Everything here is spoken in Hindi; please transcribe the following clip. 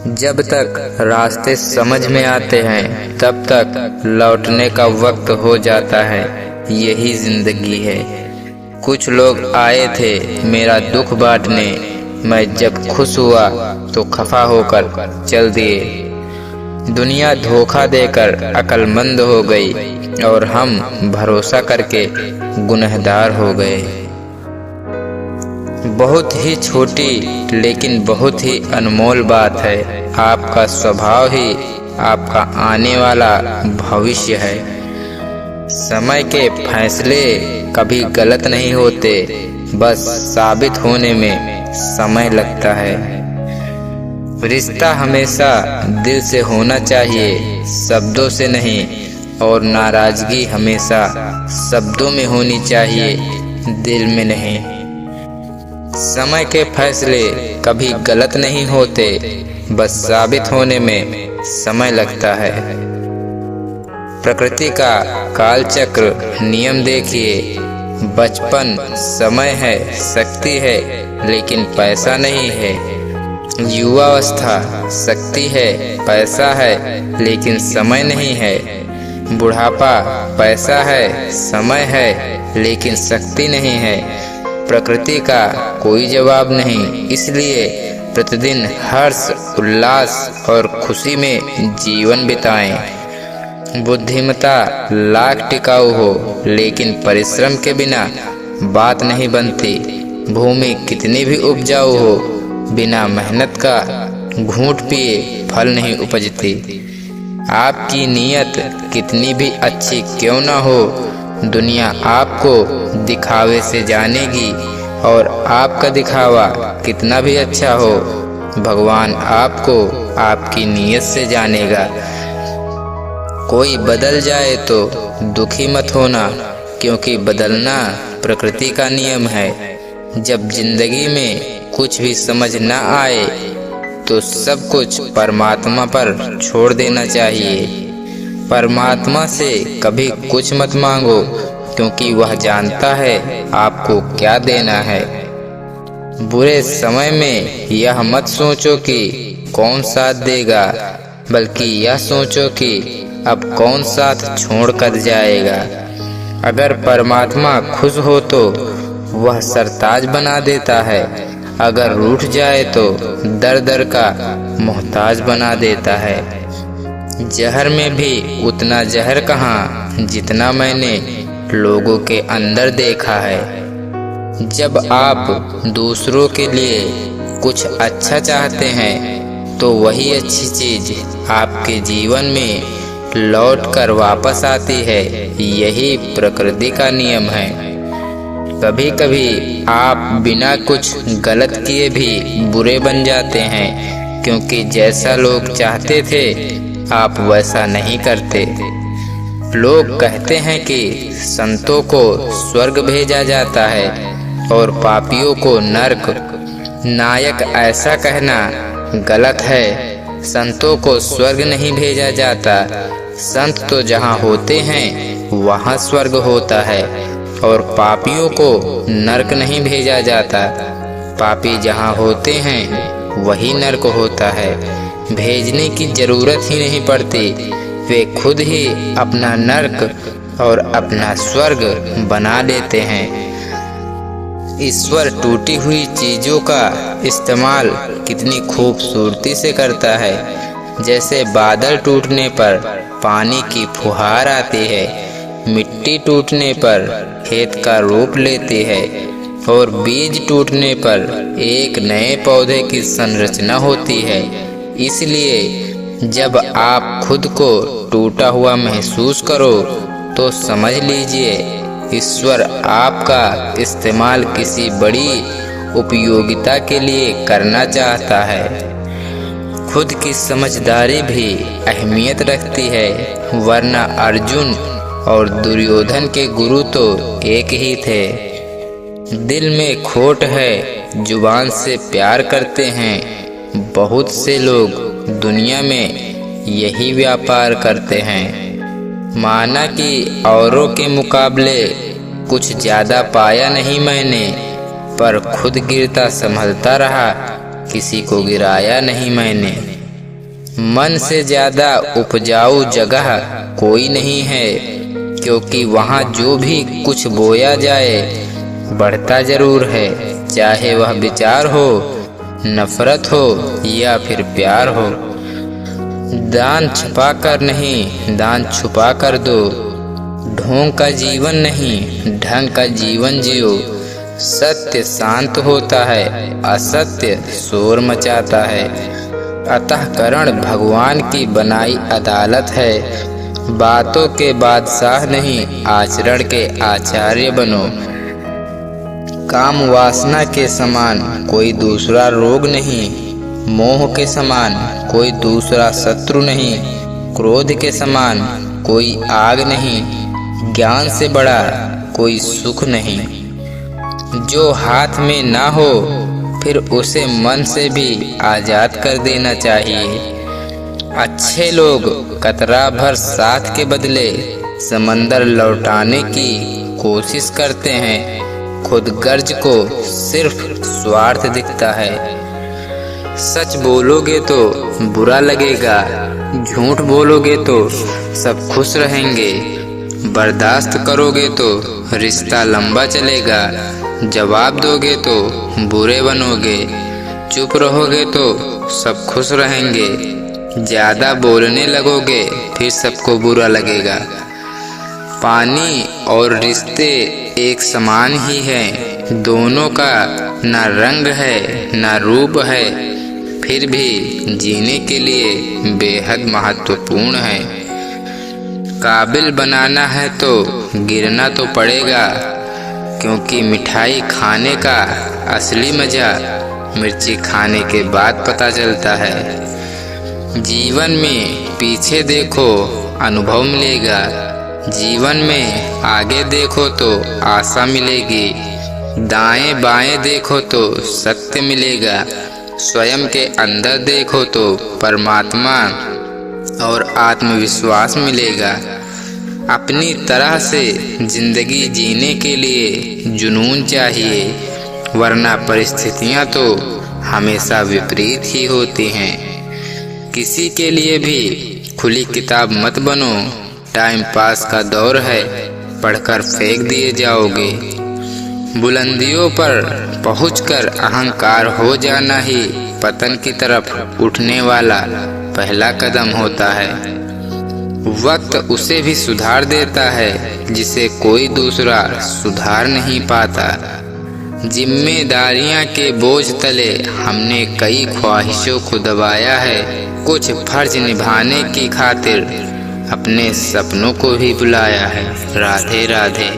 जब तक रास्ते समझ में आते हैं तब तक लौटने का वक्त हो जाता है। यही जिंदगी है। कुछ लोग आए थे मेरा दुख बांटने, मैं जब खुश हुआ तो खफा होकर चल दिए। दुनिया धोखा देकर अक्लमंद हो गई और हम भरोसा करके गुनहगार हो गए। बहुत ही छोटी लेकिन बहुत ही अनमोल बात है, आपका स्वभाव ही आपका आने वाला भविष्य है। समय के फैसले कभी गलत नहीं होते, बस साबित होने में समय लगता है। रिश्ता हमेशा दिल से होना चाहिए, शब्दों से नहीं, और नाराजगी हमेशा शब्दों में होनी चाहिए, दिल में नहीं। समय के फैसले कभी गलत नहीं होते, बस साबित होने में समय लगता है। प्रकृति का कालचक्र नियम देखिए, बचपन समय है, शक्ति है, लेकिन पैसा नहीं है। युवावस्था शक्ति है, पैसा है, लेकिन समय नहीं है। बुढ़ापा पैसा है, समय है, लेकिन शक्ति नहीं है। प्रकृति का कोई जवाब नहीं, इसलिए प्रतिदिन हर्ष, उल्लास और खुशी में जीवन बिताएं। बुद्धिमत्ता लाख टिकाऊ हो, लेकिन परिश्रम के बिना बात नहीं बनती। भूमि कितनी भी उपजाऊ हो, बिना मेहनत का घूंट पिए फल नहीं उपजती। आपकी नीयत कितनी भी अच्छी क्यों ना हो, दुनिया आपको दिखावे से जानेगी, और आपका दिखावा कितना भी अच्छा हो, भगवान आपको आपकी नीयत से जानेगा। कोई बदल जाए तो दुखी मत होना, क्योंकि बदलना प्रकृति का नियम है। जब जिंदगी में कुछ भी समझ न आए तो सब कुछ परमात्मा पर छोड़ देना चाहिए। परमात्मा से कभी कुछ मत मांगो, क्योंकि वह जानता है आपको क्या देना है। बुरे समय में यह मत सोचो कि कौन साथ देगा, बल्कि यह सोचो कि अब कौन साथ छोड़ कर जाएगा। अगर परमात्मा खुश हो तो वह सरताज बना देता है, अगर रूठ जाए तो दर दर का मोहताज बना देता है। जहर में भी उतना जहर कहाँ जितना मैंने लोगों के अंदर देखा है। जब आप दूसरों के लिए कुछ अच्छा चाहते हैं तो वही अच्छी चीज आपके जीवन में लौट कर वापस आती है। यही प्रकृति का नियम है। कभी कभी आप बिना कुछ गलत किए भी बुरे बन जाते हैं, क्योंकि जैसा लोग चाहते थे आप वैसा नहीं करते। लोग कहते हैं कि संतों को स्वर्ग भेजा जाता है और पापियों को नरक। नायक ऐसा कहना गलत है। संतों को स्वर्ग नहीं भेजा जाता। संत तो जहाँ होते हैं वहाँ स्वर्ग होता है, और पापियों को नरक नहीं भेजा जाता। पापी जहाँ होते हैं वही नरक होता है। भेजने की जरूरत ही नहीं पड़ती, वे खुद ही अपना नरक और अपना स्वर्ग बना लेते हैं। ईश्वर टूटी हुई चीजों का इस्तेमाल कितनी खूबसूरती से करता है। जैसे बादल टूटने पर पानी की फुहार आती है, मिट्टी टूटने पर खेत का रूप लेती है, और बीज टूटने पर एक नए पौधे की संरचना होती है। इसलिए जब आप खुद को टूटा हुआ महसूस करो तो समझ लीजिए ईश्वर आपका इस्तेमाल किसी बड़ी उपयोगिता के लिए करना चाहता है। खुद की समझदारी भी अहमियत रखती है, वरना अर्जुन और दुर्योधन के गुरु तो एक ही थे। दिल में खोट है, जुबान से प्यार करते हैं। बहुत से लोग दुनिया में यही व्यापार करते हैं। माना कि औरों के मुकाबले कुछ ज़्यादा पाया नहीं मैंने, पर खुद गिरता संभलता रहा, किसी को गिराया नहीं मैंने। मन से ज्यादा उपजाऊ जगह कोई नहीं है, क्योंकि वहाँ जो भी कुछ बोया जाए बढ़ता जरूर है, चाहे वह विचार हो, नफरत हो या फिर प्यार हो। दान छुपा कर नहीं, दान छुपा कर दो। ढोंग का जीवन नहीं, ढंग का जीवन जियो। सत्य शांत होता है, असत्य शोर मचाता है। अतःकरण भगवान की बनाई अदालत है। बातों के बादशाह नहीं, आचरण के आचार्य बनो। काम वासना के समान कोई दूसरा रोग नहीं, मोह के समान कोई दूसरा शत्रु नहीं, क्रोध के समान कोई आग नहीं, ज्ञान से बड़ा कोई सुख नहीं। जो हाथ में ना हो फिर उसे मन से भी आजाद कर देना चाहिए। अच्छे लोग कतरा भर साथ के बदले समंदर लौटाने की कोशिश करते हैं। खुद गर्ज को सिर्फ स्वार्थ दिखता है। सच बोलोगे तो बुरा लगेगा, झूठ बोलोगे तो सब खुश रहेंगे। बर्दाश्त करोगे तो रिश्ता लंबा चलेगा, जवाब दोगे तो बुरे बनोगे। चुप रहोगे तो सब खुश रहेंगे, ज्यादा बोलने लगोगे फिर सबको बुरा लगेगा। पानी और रिश्ते एक समान ही हैं, दोनों का ना रंग है ना रूप है, फिर भी जीने के लिए बेहद महत्वपूर्ण है। काबिल बनाना है तो गिरना तो पड़ेगा, क्योंकि मिठाई खाने का असली मजा मिर्ची खाने के बाद पता चलता है। जीवन में पीछे देखो अनुभव मिलेगा, जीवन में आगे देखो तो आशा मिलेगी, दाएं बाएं देखो तो सत्य मिलेगा, स्वयं के अंदर देखो तो परमात्मा और आत्मविश्वास मिलेगा। अपनी तरह से जिंदगी जीने के लिए जुनून चाहिए, वरना परिस्थितियां तो हमेशा विपरीत ही होती हैं। किसी के लिए भी खुली किताब मत बनो, टाइम पास का दौर है, पढ़कर फेंक दिए जाओगे। बुलंदियों पर पहुंचकर अहंकार हो जाना ही पतन की तरफ उठने वाला पहला कदम होता है। वक्त उसे भी सुधार देता है जिसे कोई दूसरा सुधार नहीं पाता। जिम्मेदारियां के बोझ तले हमने कई ख्वाहिशों को दबाया है, कुछ फर्ज निभाने की खातिर अपने सपनों को भी बुलाया है। राधे राधे।